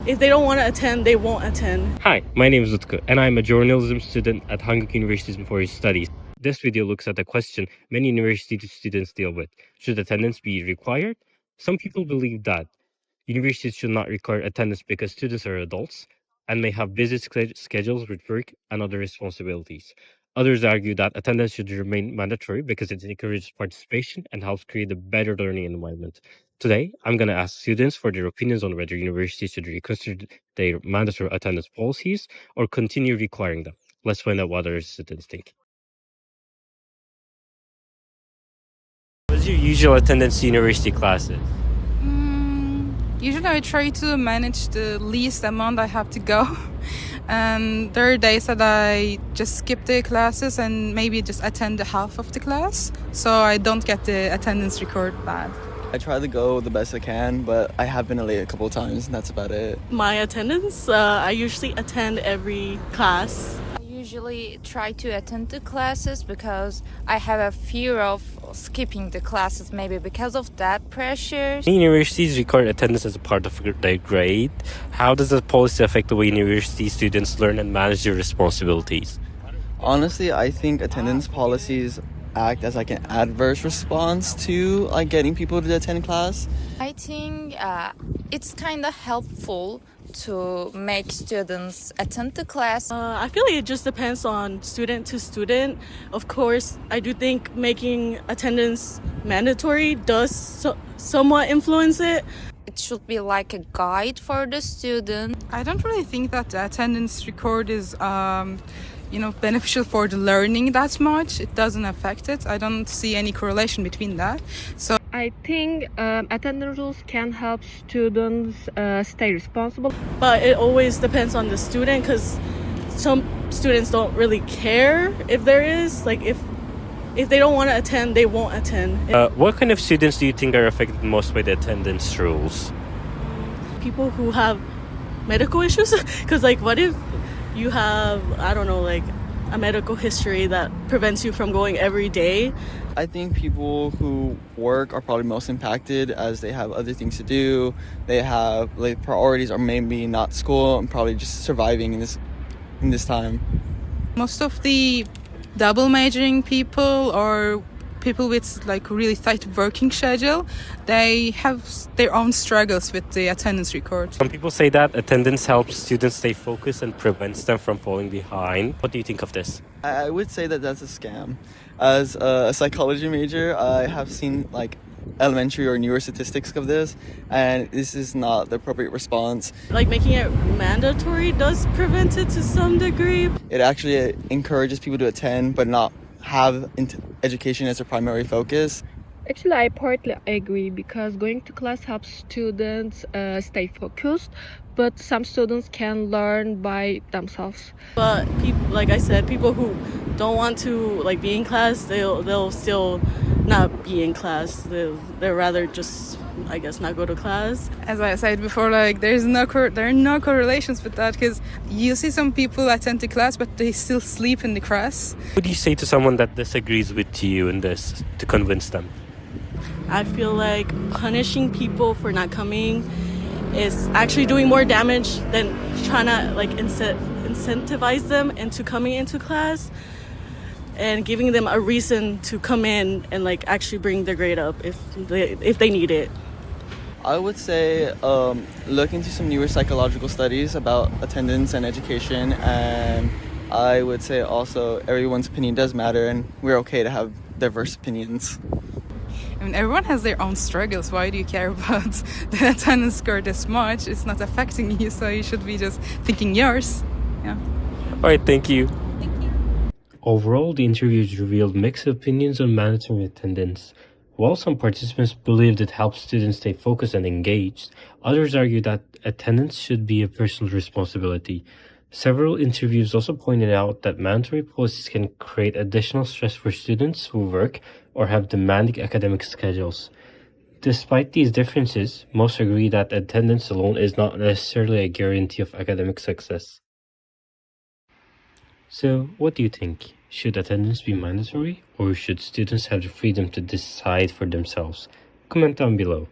if they don't want to attend, they won't attend. Hi, my name is Utku, and I'm a journalism student at Hanguk University's Before Studies. This video looks at a question many university students deal with. Should attendance be required? Some people believe that universities should not require attendance because students are adults and may have busy schedules with work and other responsibilities. Others argue that attendance should remain mandatory because it encourages participation and helps create a better learning environment. Today, I'm going to ask students for their opinions on whether universities should reconsider their mandatory attendance policies or continue requiring them. Let's find out what other students think. What's your usual attendance to university classes? Usually I try to manage the least amount I have to go. And there are days that I just skip the classes and maybe just attend the half of the class, so I don't get the attendance record bad. I try to go the best I can, but I have been late a couple of times, and that's about it. My attendance, I usually attend every class. I usually try to attend the classes because I have a fear of skipping the classes, maybe because of that pressure. Universities require attendance as a part of their grade. How does the policy affect the way university students learn and manage their responsibilities? Honestly, I think attendance policies act as like an adverse response to like getting people to attend class. I think it's kind of helpful to make students attend the class. I feel like it just depends on student to student. Of course, I do think making attendance mandatory does somewhat influence it. It should be like a guide for the student. I don't really think that the attendance record is beneficial for the learning that much. It doesn't affect it. I don't see any correlation between that. So I think attendance rules can help students stay responsible. But it always depends on the student, because some students don't really care if there is, like if they don't want to attend, they won't attend. What kind of students do you think are affected most by the attendance rules? People who have medical issues, because like what if you have, I don't know, like a medical history that prevents you from going every day? I think people who work are probably most impacted as they have other things to do. They have like priorities are maybe not school and probably just surviving in this time. most of the double majoring people or people with like really tight working schedule, they have their own struggles with the attendance record. Some people say that attendance helps students stay focused and prevents them from falling behind. What do you think of this? I would say that that's a scam. As a psychology major, I have seen like elementary or newer statistics of this, and this is not the appropriate response. Like making it mandatory does prevent it to some degree. It actually encourages people to attend but not have education as a primary focus. Actually, I partly agree because going to class helps students stay focused, but some students can learn by themselves. But people, like I said, people who don't want to like be in class, they'll still not be in class. They'll rather just, I guess, not go to class. As I said before, like there are no correlations with that, because you see some people attend the class but they still sleep in the class. What do you say to someone that disagrees with you in this to convince them? I feel like punishing people for not coming is actually doing more damage than trying to like incentivize them into coming into class and giving them a reason to come in and like actually bring their grade up if they need it. I would say look into some newer psychological studies about attendance and education, and I would say also everyone's opinion does matter and we're okay to have diverse opinions. I mean, everyone has their own struggles. Why do you care about the attendance score this much? It's not affecting you, so you should be just thinking yours. Yeah. All right, thank you. Overall, the interviews revealed mixed opinions on mandatory attendance. While some participants believed it helps students stay focused and engaged, others argue that attendance should be a personal responsibility. Several interviews also pointed out that mandatory policies can create additional stress for students who work or have demanding academic schedules. Despite these differences, most agree that attendance alone is not necessarily a guarantee of academic success. So, what do you think? Should attendance be mandatory, or should students have the freedom to decide for themselves? Comment down below.